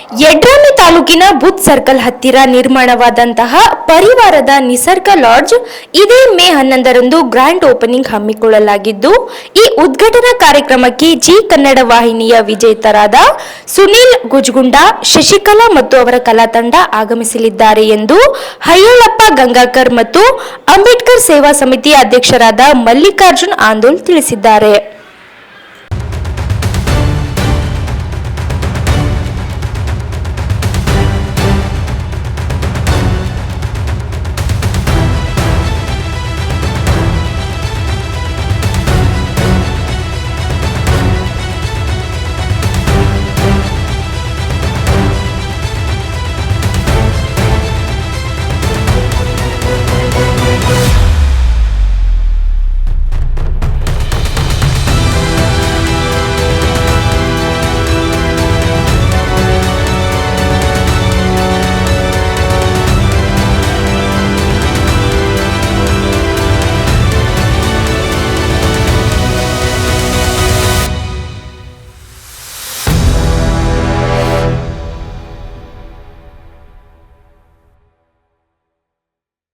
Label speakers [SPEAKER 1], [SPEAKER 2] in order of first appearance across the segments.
[SPEAKER 1] ಯಡ್ರಾಮಿ ತಾಲೂಕಿನ ಬುತ್ ಸರ್ಕಲ್ ಹತ್ತಿರ ನಿರ್ಮಾಣವಾದಂತಹ ಪರಿವಾರದ ನಿಸರ್ಗ ಲಾಡ್ಜ್ ಇದೇ ಮೇ 11ರಂದು ಗ್ರ್ಯಾಂಡ್ ಓಪನಿಂಗ್ ಹಮ್ಮಿಕೊಳ್ಳಲಾಗಿದ್ದು, ಈ ಉದ್ಘಾಟನಾ ಕಾರ್ಯಕ್ರಮಕ್ಕೆ ಜಿ ಕನ್ನಡ ವಾಹಿನಿಯ ವಿಜೇತರಾದ ಸುನಿಲ್ ಗುಜ್ಗುಂಡ, ಶಶಿಕಲಾ ಮತ್ತು ಅವರ ಕಲಾ ತಂಡ ಆಗಮಿಸಲಿದ್ದಾರೆ ಎಂದು ಹಯ್ಯಳಪ್ಪ ಗಂಗಾಕರ್ ಮತ್ತು ಅಂಬೇಡ್ಕರ್ ಸೇವಾ ಸಮಿತಿ ಅಧ್ಯಕ್ಷರಾದ ಮಲ್ಲಿಕಾರ್ಜುನ್ ಆಂದೋಲ್ ತಿಳಿಸಿದ್ದಾರೆ.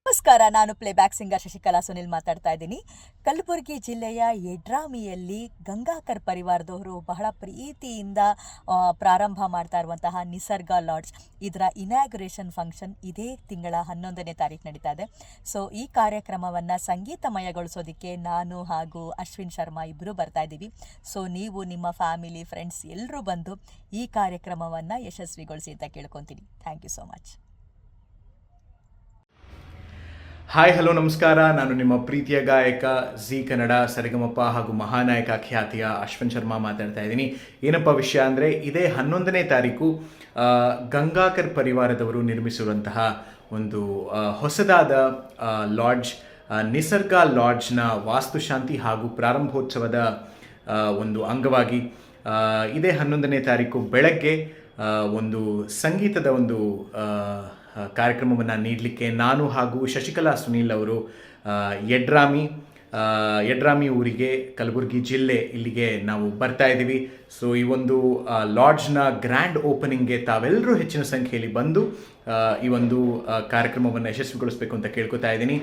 [SPEAKER 2] ನಮಸ್ಕಾರ, ನಾನು ಪ್ಲೇಬ್ಯಾಕ್ ಸಿಂಗರ್ ಶಶಿಕಲಾ ಸುನಿಲ್ ಮಾತಾಡ್ತಾ ಇದ್ದೀನಿ. ಕಲಬುರಗಿ ಜಿಲ್ಲೆಯ ಯಡ್ರಾಮಿಯಲ್ಲಿ ಗಂಗಾಕರ್ ಪರಿವಾರದವರು ಬಹಳ ಪ್ರೀತಿಯಿಂದ ಪ್ರಾರಂಭ ಮಾಡ್ತಾ ಇರುವಂತಹ ನಿಸರ್ಗ ಲಾಡ್ಜ್ ಇದರ ಇನಾಗ್ಯುರೇಷನ್ ಫಂಕ್ಷನ್ ಇದೇ ತಿಂಗಳ 11ನೇ ತಾರೀಕು ನಡೀತಾ ಇದೆ. ಸೊ ಈ ಕಾರ್ಯಕ್ರಮವನ್ನು ಸಂಗೀತಮಯಗೊಳಿಸೋದಕ್ಕೆ ನಾನು ಹಾಗೂ ಅಶ್ವಿನ್ ಶರ್ಮಾ ಇಬ್ಬರು ಬರ್ತಾ ಇದ್ದೀವಿ. ಸೊ ನೀವು ನಿಮ್ಮ ಫ್ಯಾಮಿಲಿ, ಫ್ರೆಂಡ್ಸ್ ಎಲ್ಲರೂ ಬಂದು ಈ ಕಾರ್ಯಕ್ರಮವನ್ನು ಯಶಸ್ವಿಗೊಳಿಸಿ ಅಂತ ಕೇಳ್ಕೊತೀನಿ. Thank you so much.
[SPEAKER 3] Hi, hello, ನಮಸ್ಕಾರ. ನಾನು ನಿಮ್ಮ ಪ್ರೀತಿಯ ಗಾಯಕ ಜಿ ಕನ್ನಡ ಸರಿಗಮಪ ಹಾಗೂ ಮಹಾನಾಯಕ ಖ್ಯಾತಿಯ ಅಶ್ವಿನ್ ಶರ್ಮಾ ಮಾತಾಡ್ತಾ ಇದ್ದೀನಿ. ಏನಪ್ಪ ವಿಷಯ ಅಂದರೆ, ಇದೇ 11ನೇ ತಾರೀಕು ಗಂಗಾಕರ್ ಪರಿವಾರದವರು ನಿರ್ಮಿಸಿರುವಂತಹ ಒಂದು ಹೊಸದಾದ ಲಾಡ್ಜ್ ನಿಸರ್ಗ ಲಾಡ್ಜ್ನ ವಾಸ್ತುಶಾಂತಿ ಹಾಗೂ ಪ್ರಾರಂಭೋತ್ಸವದ ಒಂದು ಅಂಗವಾಗಿ ಇದೇ 11ನೇ ತಾರೀಕು ಬೆಳಗ್ಗೆ ಒಂದು ಸಂಗೀತದ ಒಂದು ಕಾರ್ಯಕ್ರಮವನ್ನು ನೀಡಲಿಕ್ಕೆ ನಾನು ಹಾಗೂ ಶಶಿಕಲಾ ಸುನೀಲ್ ಅವರು ಯಡ್ರಾಮಿ ಊರಿಗೆ, ಕಲಬುರಗಿ ಜಿಲ್ಲೆ ಇಲ್ಲಿಗೆ ನಾವು ಬರ್ತಾ ಇದ್ದೀವಿ. ಸೊ ಈ ಒಂದು ಲಾಡ್ಜ್ನ ಗ್ರ್ಯಾಂಡ್ ಓಪನಿಂಗ್ಗೆ ತಾವೆಲ್ಲರೂ ಹೆಚ್ಚಿನ ಸಂಖ್ಯೆಯಲ್ಲಿ ಬಂದು ಈ ಒಂದು ಕಾರ್ಯಕ್ರಮವನ್ನು ಯಶಸ್ವಿಗೊಳಿಸಬೇಕು ಅಂತ ಕೇಳ್ಕೊತಾ ಇದ್ದೀನಿ.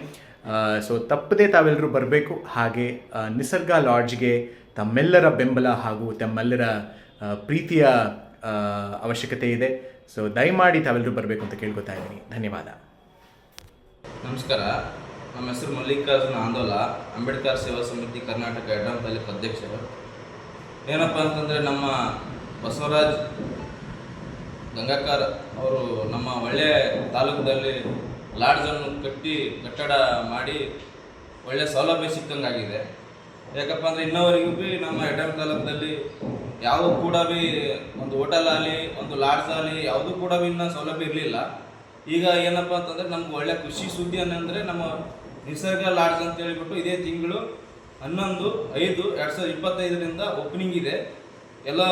[SPEAKER 3] ಸೊ ತಪ್ಪದೇ ತಾವೆಲ್ಲರೂ ಬರಬೇಕು. ಹಾಗೆ ನಿಸರ್ಗ ಲಾಡ್ಜ್ಗೆ ತಮ್ಮೆಲ್ಲರ ಬೆಂಬಲ ಹಾಗೂ ತಮ್ಮೆಲ್ಲರ ಪ್ರೀತಿಯ ಅವಶ್ಯಕತೆ ಇದೆ. ಸೊ ದಯಮಾಡಿ ತಾವೆಲ್ಲರೂ ಬರಬೇಕು ಅಂತ ಕೇಳ್ಕೊತಾ ಇದ್ದೀನಿ. ಧನ್ಯವಾದ.
[SPEAKER 4] ನಮಸ್ಕಾರ, ನಮ್ಮ ಹೆಸರು ಮಲ್ಲಿಕಾರ್ಜುನ್ ಆಂದೋಲ, ಅಂಬೇಡ್ಕರ್ ಸೇವಾ ಸಮಿತಿ ಕರ್ನಾಟಕ ಯಡ್ರಾಮಿ ತಾಲೂಕು ಅಧ್ಯಕ್ಷರು. ಏನಪ್ಪ ಅಂತಂದರೆ, ನಮ್ಮ ಬಸವರಾಜ್ ಗಂಗಾಕರ್ ಅವರು ನಮ್ಮ ಒಳ್ಳೆಯ ತಾಲೂಕದಲ್ಲಿ ಲಾಡ್ಜನ್ನು ಕಟ್ಟಡ ಮಾಡಿ ಒಳ್ಳೆಯ ಸೌಲಭ್ಯ ಸಿಕ್ಕಂಗಾಗಿದೆ. ಯಾಕಪ್ಪ ಅಂದರೆ ಇನ್ನವರೆಗೂ ಭೀ ನಮ್ಮ ಯಡ್ರಾಮಿ ತಾಲೂಕದಲ್ಲಿ ಯಾವುದೂ ಕೂಡ ಭೀ ಒಂದು ಹೋಟೆಲ್ ಆಗಲಿ, ಒಂದು ಲಾಡ್ಜ್ ಆಗಲಿ ಯಾವುದೂ ಕೂಡ ಭೀ ಇನ್ನೂ ಸೌಲಭ್ಯ ಇರಲಿಲ್ಲ. ಈಗ ಏನಪ್ಪ ಅಂತಂದರೆ ನಮ್ಗೆ ಒಳ್ಳೆಯ ಖುಷಿ ಸುದ್ದಿ ಅಂದರೆ ನಮ್ಮ ನಿಸರ್ಗ ಲಾಡ್ಜ್ ಅಂತ ಹೇಳಿಬಿಟ್ಟು ಇದೇ ತಿಂಗಳು 11/5/2025 ಓಪನಿಂಗ್ ಇದೆ. ಎಲ್ಲ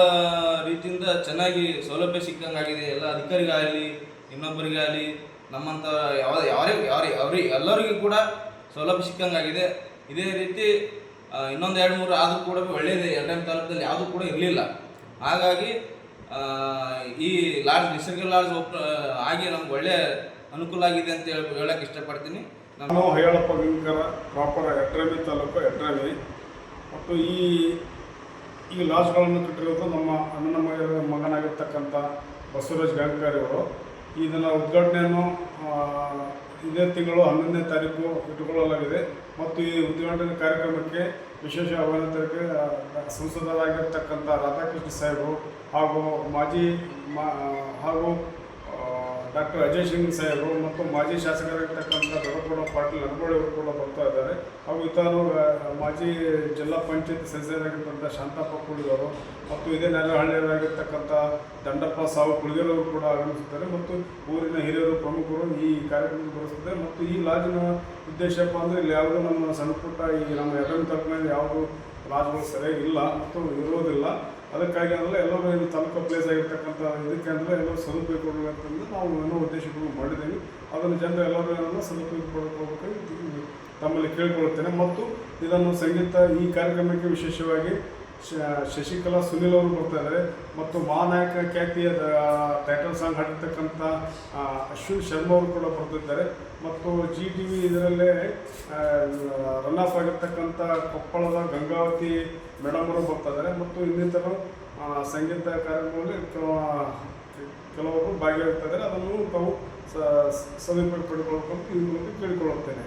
[SPEAKER 4] ರೀತಿಯಿಂದ ಚೆನ್ನಾಗಿ ಸೌಲಭ್ಯ ಸಿಕ್ಕಂಗಾಗಿದೆ. ಎಲ್ಲ ಅಧಿಕಾರಿಗಾಗಲಿ, ಇನ್ನೊಬ್ಬರಿಗಾಗಲಿ, ನಮ್ಮಂಥ ಎಲ್ಲರಿಗೂ ಕೂಡ ಸೌಲಭ್ಯ ಸಿಕ್ಕಂಗಾಗಿದೆ. ಇದೇ ರೀತಿ ಇನ್ನೊಂದು 2-3 ಆದರೂ ಕೂಡ ಒಳ್ಳೆಯದೇ. ಯಡ್ರಾಮಿ ತಾಲೂಕದಲ್ಲಿ ಯಾವುದೂ ಕೂಡ ಇರಲಿಲ್ಲ. ಹಾಗಾಗಿ ಈ ಲಾಡ್ಜ್ ನಿಸರ್ಗ ಲಾಡ್ಜ್ ಆಗಿ ನಮ್ಗೆ ಒಳ್ಳೆಯ ಅನುಕೂಲ ಆಗಿದೆ ಅಂತ ಹೇಳಕ್ಕೆ ಇಷ್ಟಪಡ್ತೀನಿ.
[SPEAKER 5] ನಾನು ಹಯ್ಯಳಪ್ಪ ಗಂಗಾಕರ, ಪ್ರಾಪರ್ ಯಡ್ರಾಮಿ ತಾಲೂಕು ಯಡ್ರಾಮಿ. ಮತ್ತು ಈ ಲಾಡ್ಜ್ಗಳನ್ನು ಕಟ್ಟಿರೋದು ನಮ್ಮ ಅಣ್ಣನ ಮಗನಾಗಿರ್ತಕ್ಕಂಥ ಬಸವರಾಜ್ ಗಂಗಾಕರ್ ಅವರು. ಇದನ್ನು ಉದ್ಘಾಟನೆಯನ್ನು ಇದೇ ತಿಂಗಳು 11ನೇ ತಾರೀಕು ಇಟ್ಟುಕೊಳ್ಳಲಾಗಿದೆ. ಮತ್ತು ಈ ಉದ್ಘಾಟನೆ ಕಾರ್ಯಕ್ರಮಕ್ಕೆ ವಿಶೇಷ ಆಹ್ವಾನಿತರಿಗೆ ಸಂಸದರಾಗಿರ್ತಕ್ಕಂಥ ರಾಧಾಕೃಷ್ಣ ಸಾಹೇಬರು ಹಾಗೂ ಹಾಗೂ ಡಾಕ್ಟರ್ ಅಜಯ್ ಸಿಂಗ್ ಸಾಹೇಬರು ಮತ್ತು ಮಾಜಿ ಶಾಸಕರಾಗಿರ್ತಕ್ಕಂಥ ದೊಡ್ಡಗೌಡ ಪಾಟೀಲ್ ನರಗೋಳಿ ಅವರು ಕೂಡ ಬರ್ತಾ ಇದ್ದಾರೆ. ಹಾಗೂ ಇತರು ಮಾಜಿ ಜಿಲ್ಲಾ ಪಂಚಾಯತ್ ಸದಸ್ಯರಾಗಿರ್ತಕ್ಕಂಥ ಶಾಂತಪ್ಪ ಕುಳಿದವರು ಮತ್ತು ಇದೇ ನೆಲಹಳ್ಳಿಯರಾಗಿರ್ತಕ್ಕಂಥ ದಂಡಪ್ಪ ಸಾವು ಕುಳಿಗೆರವರು ಕೂಡ ಆಗಮಿಸುತ್ತಾರೆ. ಮತ್ತು ಊರಿನ ಹಿರಿಯರು, ಪ್ರಮುಖರು ಈ ಕಾರ್ಯಕ್ರಮ ಬರೆಸುತ್ತಾರೆ. ಮತ್ತು ಈ ಲಾಡ್ಜಿನ ಉದ್ದೇಶಪ್ಪ ಅಂದರೆ ಇಲ್ಲಿ ಯಾವುದೂ ನಮ್ಮ ಸಣ್ಣ ಪುಟ್ಟ ನಮ್ಮ ಯಡ್ರಾಮಿ ತಾಲೂಕಿನಲ್ಲಿ ಯಾವುದೂ ಲಾಡ್ಜ್ಗಳು ಸರಿಯಾಗಿ ಇಲ್ಲ ಮತ್ತು ಇರೋದಿಲ್ಲ. ಅದಕ್ಕಾಗಿ ಅಂದರೆ ಎಲ್ಲರೂ ಇದು ತಾಲೂಕು ಪ್ಲೇಸ್ ಆಗಿರ್ತಕ್ಕಂಥ ಇದಕ್ಕೆ ಅಂದರೆ ಎಲ್ಲರೂ ಸದುಪಯೋಗ ಕೊಡಬೇಕಂತಂದು ನಾವು ಏನೋ ಉದ್ದೇಶಗಳು ಮಾಡಿದ್ದೇವೆ. ಅದನ್ನು ಜನರು ಎಲ್ಲರೂ ಏನೋ ಸದುಪಯೋಗ ಪಡ್ಕೋಬೇಕಾಗಿ ತಮ್ಮಲ್ಲಿ ಕೇಳಿಕೊಳ್ಳುತ್ತೇನೆ. ಮತ್ತು ಇದನ್ನು ಸಂಗೀತ ಈ ಕಾರ್ಯಕ್ರಮಕ್ಕೆ ವಿಶೇಷವಾಗಿ ಶಶಿಕಲಾ ಸುನಿಲ್ ಅವರು ಬರ್ತಾ ಇದ್ದಾರೆ ಮತ್ತು ಮಹಾನಾಯಕ ಖ್ಯಾತಿಯ ಟೈಟಲ್ ಸಾಂಗ್ ಹಾಡಿರ್ತಕ್ಕಂಥ ಅಶ್ವಿನ್ ಶರ್ಮಾ ಅವರು ಕೂಡ ಬರ್ತಿದ್ದಾರೆ ಮತ್ತು GTV ಇದರಲ್ಲೇ ರನ್ ಆಫ್ ಆಗಿರ್ತಕ್ಕಂಥ ಕೊಪ್ಪಳದ ಗಂಗಾವತಿ ಮೇಡಮ್ ಅವರು ಬರ್ತಾ ಇದ್ದಾರೆ ಮತ್ತು ಇನ್ನಿತರ ಸಂಗೀತ ಕಾರ್ಯಕ್ರಮಗಳಲ್ಲಿ ಕೆಲವರು ಭಾಗಿಯಾಗ್ತಾ ಇದ್ದಾರೆ. ಅದನ್ನು ತಾವು ಸದುಪಯೋಗ ಪಡಿಕೊಳ್ಳಬೇಕು ಅಂತ ಈ ಮೂಲಕ ಕೇಳಿಕೊಳ್ಳುತ್ತೇನೆ.